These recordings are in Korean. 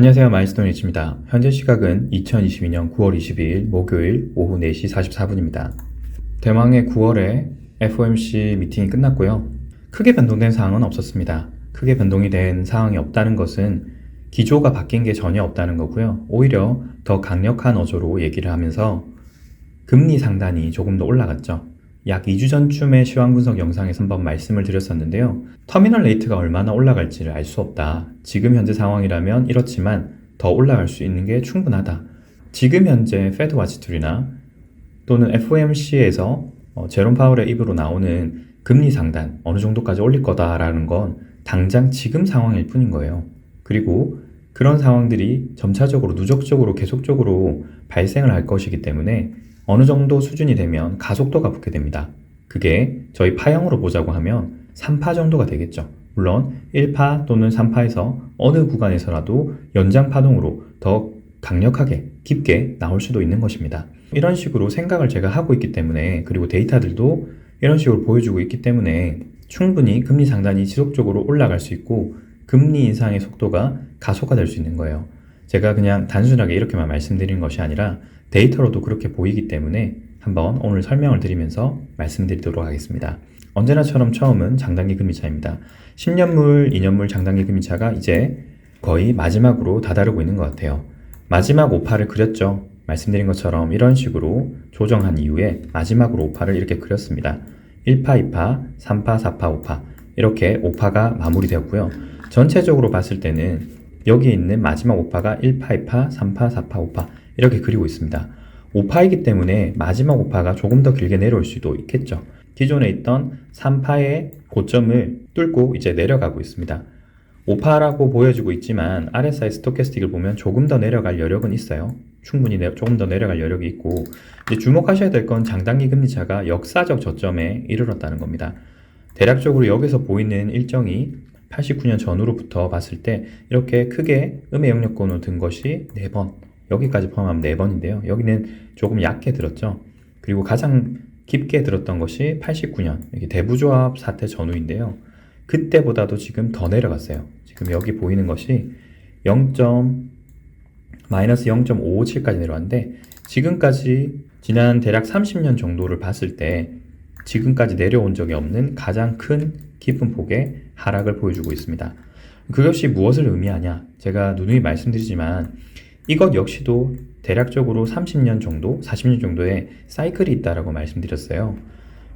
안녕하세요. 마일스톤 H입니다. 현재 시각은 2022년 9월 22일 목요일 오후 4시 44분입니다. 대망의 9월에 FOMC 미팅이 끝났고요. 크게 변동된 사항은 없었습니다. 크게 변동이 된 사항이 없다는 것은 기조가 바뀐 게 전혀 없다는 거고요. 오히려 더 강력한 어조로 얘기를 하면서 금리 상단이 조금 더 올라갔죠. 약 2주 전쯤에 시황 분석 영상에서 한번 말씀을 드렸었는데요. 터미널 레이트가 얼마나 올라갈지를 알 수 없다. 지금 현재 상황이라면 이렇지만 더 올라갈 수 있는 게 충분하다. 지금 현재 페드 와치툴이나 또는 FOMC에서 제롬 파월의 입으로 나오는 금리 상단 어느 정도까지 올릴 거다라는 건 당장 지금 상황일 뿐인 거예요. 그리고 그런 상황들이 점차적으로 누적적으로 계속적으로 발생을 할 것이기 때문에 어느 정도 수준이 되면 가속도가 붙게 됩니다. 그게 저희 파형으로 보자고 하면 3파 정도가 되겠죠. 물론 1파 또는 3파에서 어느 구간에서라도 연장 파동으로 더 강력하게 깊게 나올 수도 있는 것입니다. 이런 식으로 생각을 제가 하고 있기 때문에, 그리고 데이터들도 이런 식으로 보여주고 있기 때문에 충분히 금리 상단이 지속적으로 올라갈 수 있고 금리 인상의 속도가 가속화될 수 있는 거예요. 제가 그냥 단순하게 이렇게만 말씀드리는 것이 아니라 데이터로도 그렇게 보이기 때문에 한번 오늘 설명을 드리면서 말씀드리도록 하겠습니다. 언제나처럼 처음은 장단기 금리차입니다. 10년물, 2년물 장단기 금리차가 이제 거의 마지막으로 다다르고 있는 것 같아요. 마지막 오파를 그렸죠. 말씀드린 것처럼 이런 식으로 조정한 이후에 마지막으로 오파를 이렇게 그렸습니다. 1파, 2파, 3파, 4파, 5파 이렇게 오파가 마무리되었고요. 전체적으로 봤을 때는 여기 있는 마지막 오파가 1파, 2파, 3파, 4파, 5파 이렇게 그리고 있습니다. 오파이기 때문에 마지막 오파가 조금 더 길게 내려올 수도 있겠죠. 기존에 있던 3파의 고점을 뚫고 이제 내려가고 있습니다. 오파라고 보여주고 있지만 RSI 스토캐스틱을 보면 조금 더 내려갈 여력은 있어요. 충분히 조금 더 내려갈 여력이 있고, 이제 주목하셔야 될 건 장단기 금리차가 역사적 저점에 이르렀다는 겁니다. 대략적으로 여기서 보이는 일정이 89년 전후로부터 봤을 때 이렇게 크게 음의 영역권으로 든 것이 4번, 여기까지 포함하면 4번인데요. 여기는 조금 얕게 들었죠. 그리고 가장 깊게 들었던 것이 89년 여기 대부조합 사태 전후인데요. 그때보다도 지금 더 내려갔어요. 지금 여기 보이는 것이 마이너스 0.557까지 내려왔는데, 지금까지 지난 대략 30년 정도를 봤을 때 지금까지 내려온 적이 없는 가장 큰 깊은 폭의 하락을 보여주고 있습니다. 그것이 무엇을 의미하냐? 제가 누누이 말씀드리지만 이것 역시도 대략적으로 30년 정도, 40년 정도의 사이클이 있다라고 말씀드렸어요.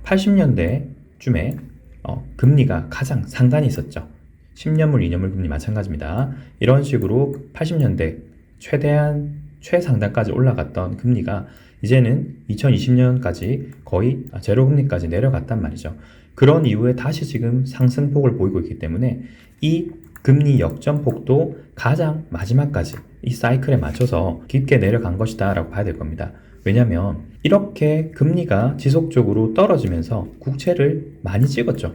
80년대쯤에 금리가 가장 상단이 있었죠. 10년물, 2년물 금리 마찬가지입니다. 이런 식으로 80년대 최상단까지 올라갔던 금리가 이제는 2020년까지 거의 제로 금리까지 내려갔단 말이죠. 그런 이후에 다시 지금 상승폭을 보이고 있기 때문에 이 금리 역전폭도 가장 마지막까지 이 사이클에 맞춰서 깊게 내려간 것이다 라고 봐야 될 겁니다. 왜냐하면 이렇게 금리가 지속적으로 떨어지면서 국채를 많이 찍었죠.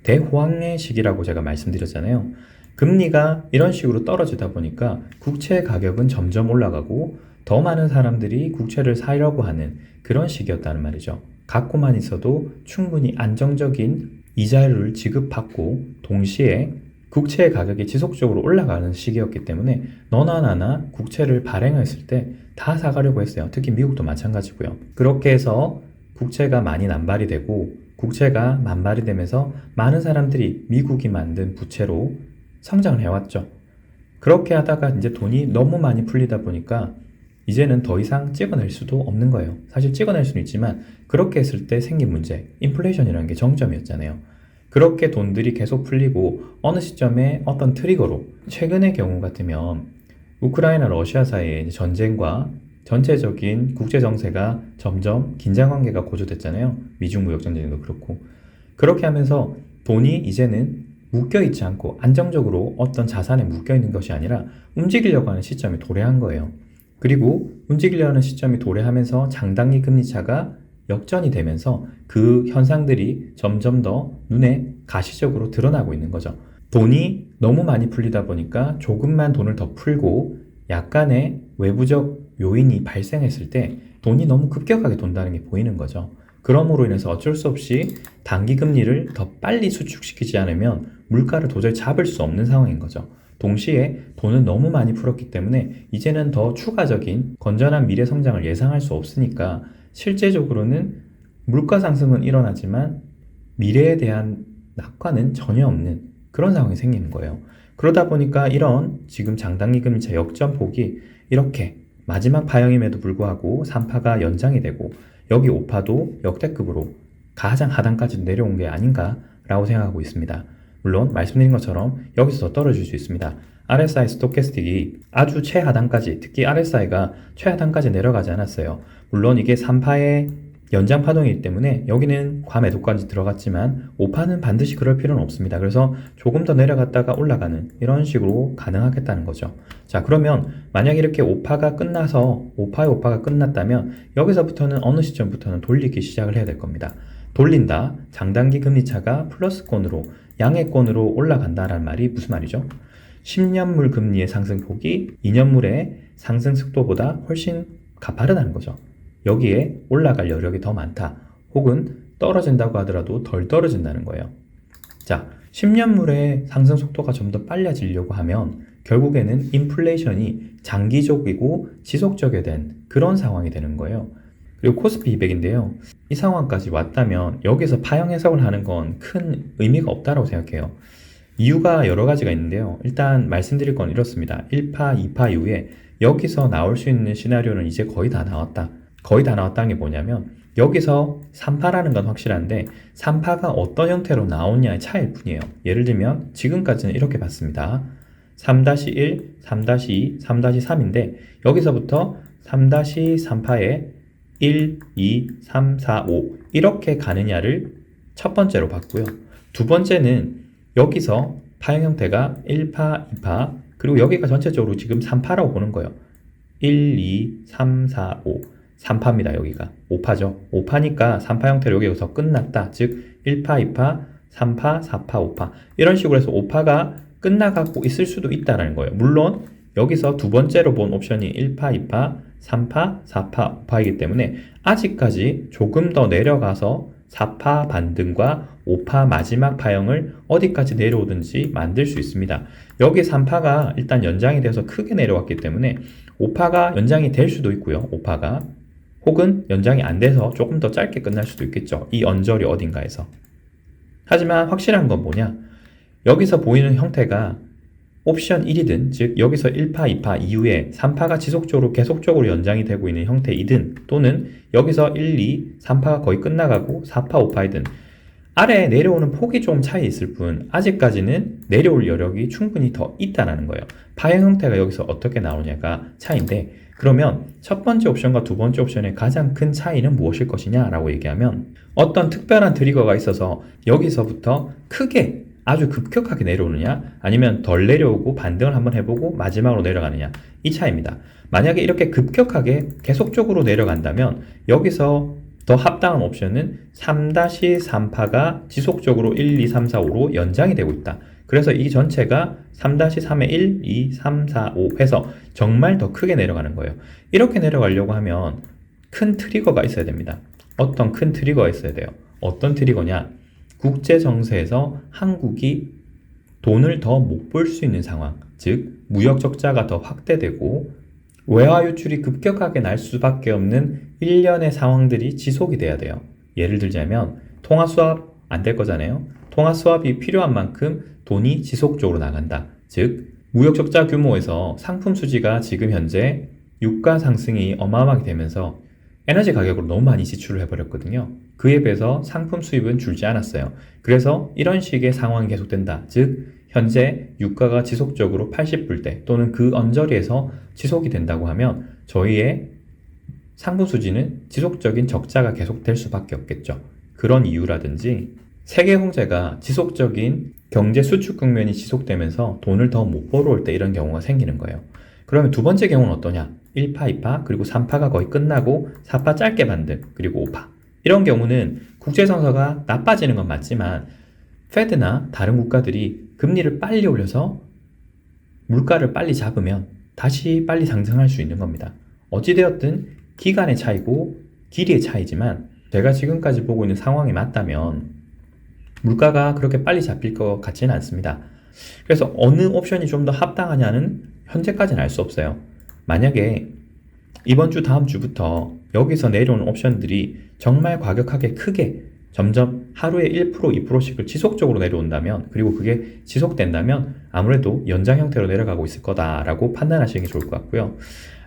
대호황의 시기라고 제가 말씀드렸잖아요. 금리가 이런 식으로 떨어지다 보니까 국채 가격은 점점 올라가고 더 많은 사람들이 국채를 사려고 하는 그런 시기였다는 말이죠. 갖고만 있어도 충분히 안정적인 이자율을 지급받고 동시에 국채의 가격이 지속적으로 올라가는 시기였기 때문에 너나 나나 국채를 발행했을 때 다 사가려고 했어요. 특히 미국도 마찬가지고요. 그렇게 해서 국채가 많이 남발이 되고 국채가 만발이 되면서 많은 사람들이 미국이 만든 부채로 성장을 해왔죠. 그렇게 하다가 이제 돈이 너무 많이 풀리다 보니까 이제는 더 이상 찍어낼 수도 없는 거예요. 사실 찍어낼 수는 있지만 그렇게 했을 때 생긴 문제, 인플레이션이라는 게 정점이었잖아요. 그렇게 돈들이 계속 풀리고 어느 시점에 어떤 트리거로, 최근의 경우 같으면 우크라이나 러시아 사이의 전쟁과 전체적인 국제 정세가 점점 긴장 관계가 고조됐잖아요. 미중 무역 전쟁도 그렇고. 그렇게 하면서 돈이 이제는 묶여있지 않고 안정적으로 어떤 자산에 묶여있는 것이 아니라 움직이려고 하는 시점이 도래한 거예요. 그리고 움직이려는 시점이 도래하면서 장단기 금리차가 역전이 되면서 그 현상들이 점점 더 눈에 가시적으로 드러나고 있는 거죠. 돈이 너무 많이 풀리다 보니까 조금만 돈을 더 풀고 약간의 외부적 요인이 발생했을 때 돈이 너무 급격하게 돈다는 게 보이는 거죠. 그러므로 인해서 어쩔 수 없이 단기 금리를 더 빨리 수축시키지 않으면 물가를 도저히 잡을 수 없는 상황인 거죠. 동시에 돈을 너무 많이 풀었기 때문에 이제는 더 추가적인 건전한 미래 성장을 예상할 수 없으니까 실제적으로는 물가 상승은 일어나지만 미래에 대한 낙관은 전혀 없는 그런 상황이 생기는 거예요. 그러다 보니까 이런 지금 장단기 금리차 역전폭이 이렇게 마지막 파형임에도 불구하고 3파가 연장이 되고 여기 5파도 역대급으로 가장 하단까지 내려온 게 아닌가라고 생각하고 있습니다. 물론 말씀드린 것처럼 여기서 더 떨어질 수 있습니다. RSI 스토캐스틱이 아주 최하단까지, 특히 RSI가 최하단까지 내려가지 않았어요. 물론 이게 3파의 연장 파동이기 때문에 여기는 과매도까지 들어갔지만 5파는 반드시 그럴 필요는 없습니다. 그래서 조금 더 내려갔다가 올라가는 이런 식으로 가능하겠다는 거죠. 자, 그러면 만약 이렇게 5파가 끝나서 5파가 끝났다면 여기서부터는 어느 시점부터는 돌리기 시작을 해야 될 겁니다. 돌린다, 장단기 금리차가 플러스권으로 양해권으로 올라간다라는 말이 무슨 말이죠? 10년물 금리의 상승폭이 2년물의 상승 속도보다 훨씬 가파르다는 거죠. 여기에 올라갈 여력이 더 많다. 혹은 떨어진다고 하더라도 덜 떨어진다는 거예요. 자, 10년물의 상승 속도가 좀 더 빨라지려고 하면 결국에는 인플레이션이 장기적이고 지속적이 된 그런 상황이 되는 거예요. 그리고 코스피 200인데요. 이 상황까지 왔다면 여기서 파형 해석을 하는 건 큰 의미가 없다고 생각해요. 이유가 여러 가지가 있는데요. 일단 말씀드릴 건 이렇습니다. 1파, 2파 이후에 여기서 나올 수 있는 시나리오는 이제 거의 다 나왔다. 거의 다 나왔다는 게 뭐냐면 여기서 3파라는 건 확실한데 3파가 어떤 형태로 나오냐의 차이일 뿐이에요. 예를 들면 지금까지는 이렇게 봤습니다. 3-1, 3-2, 3-3인데 여기서부터 3-3파에 1, 2, 3, 4, 5 이렇게 가느냐를 첫 번째로 봤고요. 두 번째는 여기서 파형 형태가 1파, 2파 그리고 여기가 전체적으로 지금 3파라고 보는 거예요. 1, 2, 3, 4, 5 3파입니다. 여기가 5파죠. 5파니까 3파 형태로 여기서 끝났다. 즉 1파, 2파, 3파, 4파, 5파 이런 식으로 해서 5파가 끝나가고 있을 수도 있다는 거예요. 물론 여기서 두 번째로 본 옵션이 1파, 2파, 3파, 4파, 5파이기 때문에 아직까지 조금 더 내려가서 4파 반등과 5파 마지막 파형을 어디까지 내려오든지 만들 수 있습니다. 여기 3파가 일단 연장이 돼서 크게 내려왔기 때문에 5파가 연장이 될 수도 있고요. 5파가 혹은 연장이 안 돼서 조금 더 짧게 끝날 수도 있겠죠. 이 언저리 어딘가에서. 하지만 확실한 건 뭐냐? 여기서 보이는 형태가 옵션 1이든 즉 여기서 1파, 2파 이후에 3파가 지속적으로 계속적으로 연장이 되고 있는 형태이든 또는 여기서 1, 2, 3파가 거의 끝나가고 4파, 5파이든 아래에 내려오는 폭이 좀 차이 있을 뿐 아직까지는 내려올 여력이 충분히 더 있다는 거예요. 파형 형태가 여기서 어떻게 나오냐가 차이인데 그러면 첫 번째 옵션과 두 번째 옵션의 가장 큰 차이는 무엇일 것이냐라고 얘기하면 어떤 특별한 트리거가 있어서 여기서부터 크게 아주 급격하게 내려오느냐 아니면 덜 내려오고 반등을 한번 해보고 마지막으로 내려가느냐 이 차이입니다. 만약에 이렇게 급격하게 계속적으로 내려간다면 여기서 더 합당한 옵션은 3-3파가 지속적으로 1, 2, 3, 4, 5로 연장이 되고 있다. 그래서 이 전체가 3-3의 1, 2, 3, 4, 5 해서 정말 더 크게 내려가는 거예요. 이렇게 내려가려고 하면 큰 트리거가 있어야 됩니다. 어떤 큰 트리거가 있어야 돼요. 어떤 트리거냐? 국제 정세에서 한국이 돈을 더 못 벌 수 있는 상황, 즉 무역 적자가 더 확대되고 외화 유출이 급격하게 날 수밖에 없는 일련의 상황들이 지속이 돼야 돼요. 예를 들자면 통화 수합 안 될 거잖아요. 통화 수합이 필요한 만큼 돈이 지속적으로 나간다. 즉 무역 적자 규모에서 상품 수지가 지금 현재 유가 상승이 어마어마하게 되면서 에너지 가격으로 너무 많이 지출을 해버렸거든요. 그에 비해서 상품 수입은 줄지 않았어요. 그래서 이런 식의 상황이 계속된다. 즉 현재 유가가 지속적으로 80불대 또는 그 언저리에서 지속이 된다고 하면 저희의 상품 수지는 지속적인 적자가 계속될 수밖에 없겠죠. 그런 이유라든지 세계 경제가 지속적인 경제 수축 국면이 지속되면서 돈을 더 못 벌어올 때 이런 경우가 생기는 거예요. 그러면 두 번째 경우는 어떠냐? 1파, 2파, 그리고 3파가 거의 끝나고 4파 짧게 반등, 그리고 5파. 이런 경우는 국제정서가 나빠지는 건 맞지만 페드나 다른 국가들이 금리를 빨리 올려서 물가를 빨리 잡으면 다시 빨리 상승할 수 있는 겁니다. 어찌되었든 기간의 차이고 길이의 차이지만 제가 지금까지 보고 있는 상황이 맞다면 물가가 그렇게 빨리 잡힐 것 같지는 않습니다. 그래서 어느 옵션이 좀 더 합당하냐는 현재까지는 알 수 없어요. 만약에 이번 주 다음 주부터 여기서 내려오는 옵션들이 정말 과격하게 크게 점점 하루에 1%, 2%씩을 지속적으로 내려온다면, 그리고 그게 지속된다면 아무래도 연장 형태로 내려가고 있을 거다라고 판단하시는 게 좋을 것 같고요.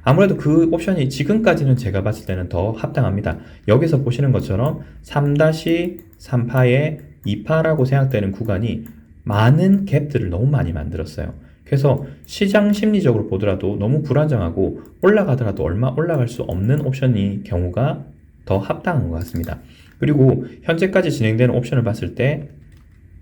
아무래도 그 옵션이 지금까지는 제가 봤을 때는 더 합당합니다. 여기서 보시는 것처럼 3-3파에 2파라고 생각되는 구간이 많은 갭들을 너무 많이 만들었어요. 그래서 시장 심리적으로 보더라도 너무 불안정하고 올라가더라도 얼마 올라갈 수 없는 옵션이 경우가 더 합당한 것 같습니다. 그리고 현재까지 진행되는 옵션을 봤을 때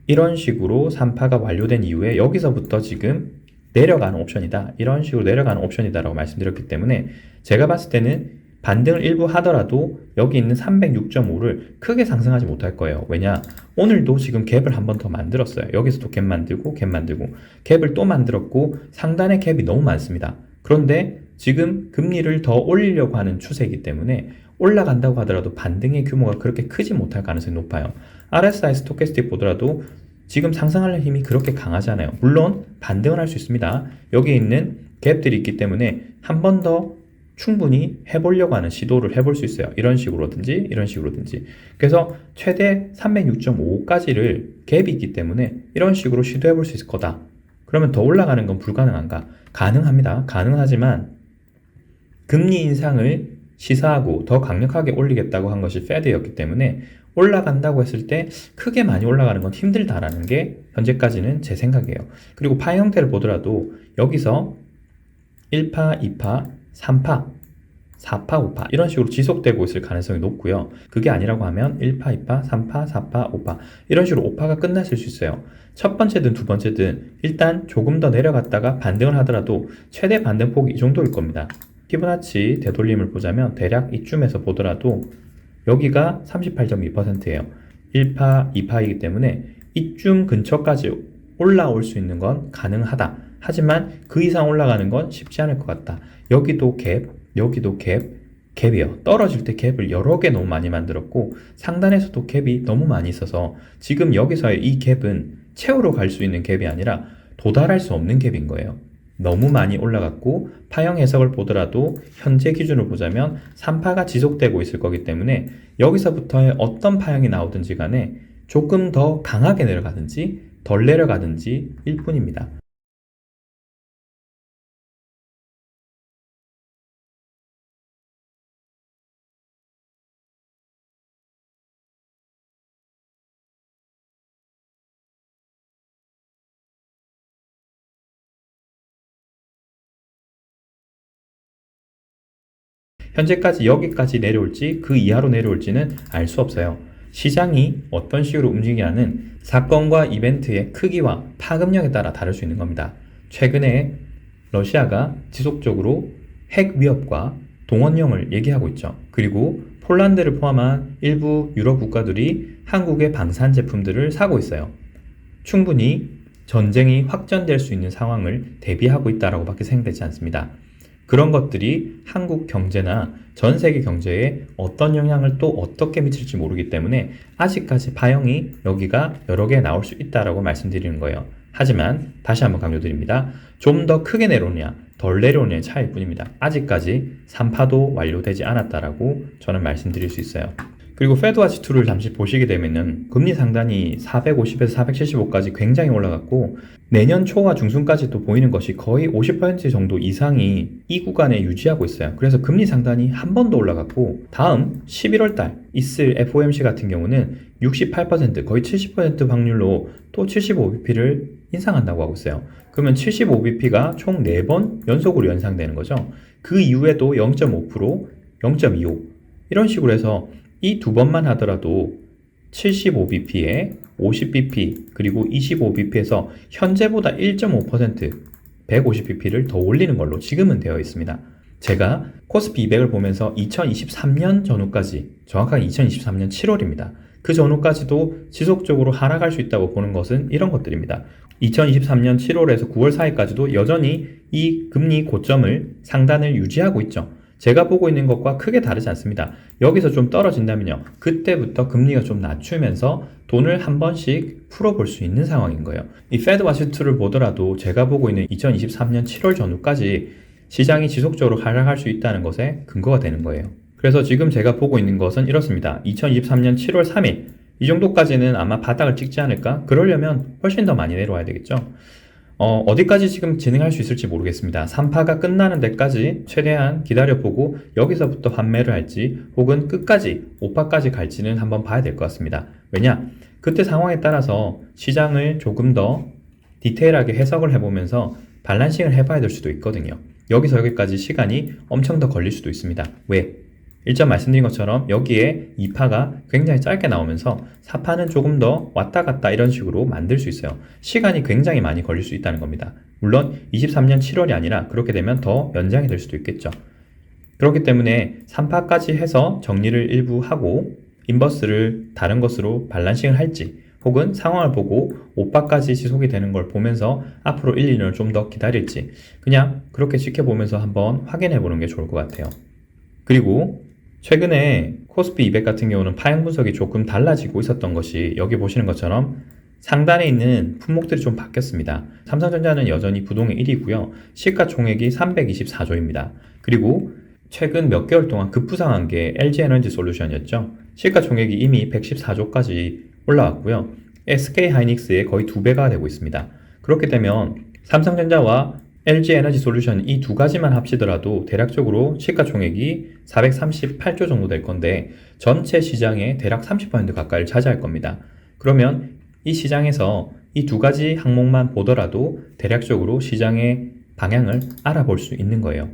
이런 식으로 3파가 완료된 이후에 여기서부터 지금 내려가는 옵션이다, 이런 식으로 내려가는 옵션이다 라고 말씀드렸기 때문에 제가 봤을 때는 반등을 일부 하더라도 여기 있는 306.5를 크게 상승하지 못할 거예요. 왜냐? 오늘도 지금 갭을 한 번 더 만들었어요. 여기서도 갭 만들고 갭 만들고 갭을 또 만들었고 상단에 갭이 너무 많습니다. 그런데 지금 금리를 더 올리려고 하는 추세이기 때문에 올라간다고 하더라도 반등의 규모가 그렇게 크지 못할 가능성이 높아요. RSI 스토캐스틱 보더라도 지금 상승하는 힘이 그렇게 강하잖아요. 물론 반등을 할 수 있습니다. 여기에 있는 갭들이 있기 때문에 한 번 더 충분히 해보려고 하는 시도를 해볼 수 있어요. 이런 식으로든지 이런 식으로든지. 그래서 최대 306.5까지를 갭이 있기 때문에 이런 식으로 시도해볼 수 있을 거다. 그러면 더 올라가는 건 불가능한가? 가능합니다. 가능하지만 금리 인상을 시사하고 더 강력하게 올리겠다고 한 것이 페드였기 때문에 올라간다고 했을 때 크게 많이 올라가는 건 힘들다라는 게 현재까지는 제 생각이에요. 그리고 파 형태를 보더라도 여기서 1파, 2파, 3파, 4파, 5파 이런 식으로 지속되고 있을 가능성이 높고요. 그게 아니라고 하면 1파, 2파, 3파, 4파, 5파 이런 식으로 5파가 끝났을 수 있어요. 첫 번째든 두 번째든 일단 조금 더 내려갔다가 반등을 하더라도 최대 반등폭이 이 정도일 겁니다. 피보나치 되돌림을 보자면 대략 이쯤에서 보더라도 여기가 38.2%예요. 1파, 2파이기 때문에 이쯤 근처까지 올라올 수 있는 건 가능하다. 하지만 그 이상 올라가는 건 쉽지 않을 것 같다. 여기도 갭, 여기도 갭, 갭이에요. 떨어질 때 갭을 여러 개 너무 많이 만들었고 상단에서도 갭이 너무 많이 있어서 지금 여기서의 이 갭은 채우러 갈 수 있는 갭이 아니라 도달할 수 없는 갭인 거예요. 너무 많이 올라갔고 파형 해석을 보더라도 현재 기준으로 보자면 3파가 지속되고 있을 거기 때문에 여기서부터의 어떤 파형이 나오든지 간에 조금 더 강하게 내려가든지 덜 내려가든지 일 뿐입니다. 현재까지 여기까지 내려올지 그 이하로 내려올지는 알 수 없어요. 시장이 어떤 식으로 움직이냐는 사건과 이벤트의 크기와 파급력에 따라 다를 수 있는 겁니다. 최근에 러시아가 지속적으로 핵 위협과 동원령을 얘기하고 있죠. 그리고 폴란드를 포함한 일부 유럽 국가들이 한국의 방산 제품들을 사고 있어요. 충분히 전쟁이 확전될 수 있는 상황을 대비하고 있다라고 밖에 생각되지 않습니다. 그런 것들이 한국 경제나 전 세계 경제에 어떤 영향을 또 어떻게 미칠지 모르기 때문에 아직까지 파형이 여기가 여러 개 나올 수 있다라고 말씀드리는 거예요. 하지만 다시 한번 강조드립니다. 좀 더 크게 내려오느냐 덜 내려오느냐의 차이일 뿐입니다. 아직까지 3파도 완료되지 않았다라고 저는 말씀드릴 수 있어요. 그리고 페드와치2를 잠시 보시게 되면은 금리 상단이 450에서 475까지 굉장히 올라갔고 내년 초와 중순까지 또 보이는 것이 거의 50% 정도 이상이 이 구간에 유지하고 있어요. 그래서 금리 상단이 한 번 더 올라갔고 다음 11월 달 있을 FOMC 같은 경우는 68% 거의 70% 확률로 또 75bp를 인상한다고 하고 있어요. 그러면 75bp가 총 4번 연속으로 연상되는 거죠. 그 이후에도 0.5%, 0.25 이런 식으로 해서 이 두 번만 하더라도 75bp에 50bp 그리고 25bp에서 현재보다 1.5% 150bp를 더 올리는 걸로 지금은 되어 있습니다. 제가 코스피 200을 보면서 2023년 전후까지 정확하게 2023년 7월입니다. 그 전후까지도 지속적으로 하락할 수 있다고 보는 것은 이런 것들입니다. 2023년 7월에서 9월 사이까지도 여전히 이 금리 고점을 상단을 유지하고 있죠. 제가 보고 있는 것과 크게 다르지 않습니다. 여기서 좀 떨어진다면요. 그때부터 금리가 좀 낮추면서 돈을 한 번씩 풀어볼 수 있는 상황인 거예요. 이 페드 와치2를 보더라도 제가 보고 있는 2023년 7월 전후까지 시장이 지속적으로 하락할 수 있다는 것에 근거가 되는 거예요. 그래서 지금 제가 보고 있는 것은 이렇습니다. 2023년 7월 3일 이 정도까지는 아마 바닥을 찍지 않을까? 그러려면 훨씬 더 많이 내려와야 되겠죠. 어디까지 지금 진행할 수 있을지 모르겠습니다. 3파가 끝나는 데까지 최대한 기다려보고 여기서부터 환매를 할지 혹은 끝까지 5파까지 갈지는 한번 봐야 될 것 같습니다. 왜냐? 그때 상황에 따라서 시장을 조금 더 디테일하게 해석을 해보면서 밸런싱을 해봐야 될 수도 있거든요. 여기서 여기까지 시간이 엄청 더 걸릴 수도 있습니다. 왜? 일전 말씀드린 것처럼 여기에 2파가 굉장히 짧게 나오면서 4파는 조금 더 왔다 갔다 이런 식으로 만들 수 있어요. 시간이 굉장히 많이 걸릴 수 있다는 겁니다. 물론 23년 7월이 아니라 그렇게 되면 더 연장이 될 수도 있겠죠. 그렇기 때문에 3파까지 해서 정리를 일부 하고 인버스를 다른 것으로 밸런싱을 할지 혹은 상황을 보고 5파까지 지속이 되는 걸 보면서 앞으로 1, 2년을 좀 더 기다릴지 그냥 그렇게 지켜보면서 한번 확인해 보는 게 좋을 것 같아요. 그리고 최근에 코스피 200 같은 경우는 파형 분석이 조금 달라지고 있었던 것이 여기 보시는 것처럼 상단에 있는 품목들이 좀 바뀌었습니다. 삼성전자는 여전히 부동의 1위고요. 시가총액이 324조입니다. 그리고 최근 몇 개월 동안 급부상한 게 LG에너지솔루션이었죠. 시가총액이 이미 114조까지 올라왔고요. SK하이닉스의 거의 2배가 되고 있습니다. 그렇게 되면 삼성전자와 LG에너지솔루션 이 두 가지만 합치더라도 대략적으로 시가총액이 438조 정도 될 건데 전체 시장의 대략 30% 가까이를 차지할 겁니다. 그러면 이 시장에서 이 두 가지 항목만 보더라도 대략적으로 시장의 방향을 알아볼 수 있는 거예요.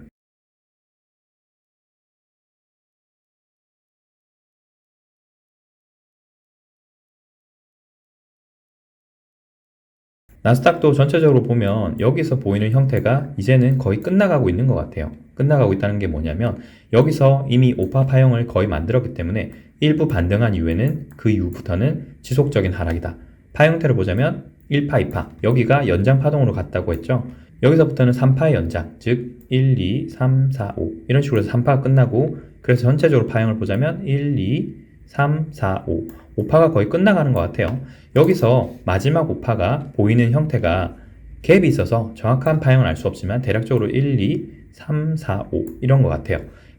나스닥도 전체적으로 보면 여기서 보이는 형태가 이제는 거의 끝나가고 있는 것 같아요. 끝나가고 있다는 게 뭐냐면 여기서 이미 5파 파형을 거의 만들었기 때문에 일부 반등한 이후에는 그 이후부터는 지속적인 하락이다. 파 형태를 보자면 1파, 2파 여기가 연장 파동으로 갔다고 했죠. 여기서부터는 3파의 연장, 즉 1, 2, 3, 4, 5 이런 식으로 해서 3파가 끝나고 그래서 전체적으로 파형을 보자면 1, 2, 3, 4, 5 5파가 거의 끝나가는 것 같아요. 여기서 마지막 5파가 보이는 형태가 갭이 있어서 정확한 파형은 알 수 없지만 대략적으로 1, 2, 3, 4, 5 이런 것 같아요.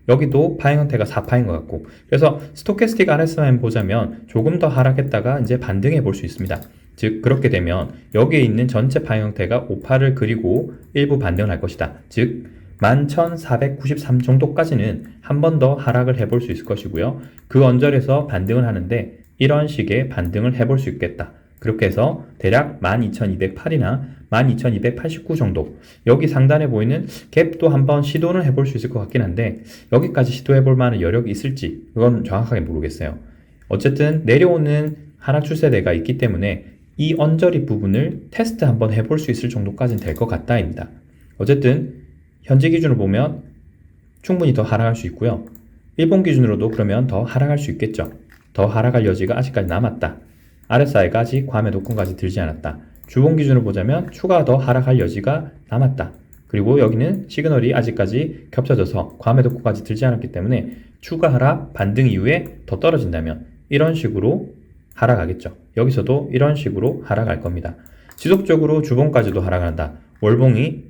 여기도 파형 형태가 4파인 것 같고 그래서 스토캐스틱 RSI만 보자면 조금 더 하락했다가 이제 반등해 볼 수 있습니다. 즉 그렇게 되면 여기에 있는 전체 파형 형태가 5파를 그리고 일부 반등을 할 것이다. 즉 11,493 정도까지는 한 번 더 하락을 해볼 수 있을 것이고요. 그 언저리에서 반등을 하는데 이런 식의 반등을 해볼 수 있겠다. 그렇게 해서 대략 12,208이나 12,289 정도 여기 상단에 보이는 갭도 한번 시도는 해볼 수 있을 것 같긴 한데 여기까지 시도해볼 만한 여력이 있을지 그건 정확하게 모르겠어요. 어쨌든 내려오는 하락 추세대가 있기 때문에 이 언저리 부분을 테스트 한번 해볼 수 있을 정도까지는 될 것 같다입니다. 어쨌든 현재 기준으로 보면 충분히 더 하락할 수 있고요. 일본 기준으로도 그러면 더 하락할 수 있겠죠. 더 하락할 여지가 아직까지 남았다. RSI가 아직 과매 도권까지 들지 않았다. 주봉 기준으로 보자면 추가 더 하락할 여지가 남았다. 그리고 여기는 시그널이 아직까지 겹쳐져서 과매 도권까지 들지 않았기 때문에 추가 하락 반등 이후에 더 떨어진다면 이런 식으로 하락하겠죠. 여기서도 이런 식으로 하락할 겁니다. 지속적으로 주봉까지도 하락한다. 월봉이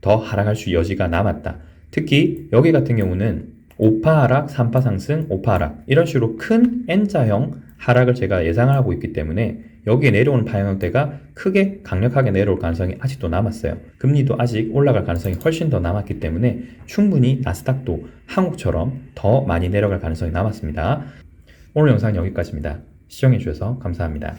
더 하락할 수 여지가 남았다. 특히 여기 같은 경우는 5파 하락, 3파 상승, 5파 하락 이런 식으로 큰 N자형 하락을 제가 예상을 하고 있기 때문에 여기에 내려오는 파형 형태가 크게 강력하게 내려올 가능성이 아직도 남았어요. 금리도 아직 올라갈 가능성이 훨씬 더 남았기 때문에 충분히 나스닥도 한국처럼 더 많이 내려갈 가능성이 남았습니다. 오늘 영상 여기까지입니다. 시청해주셔서 감사합니다.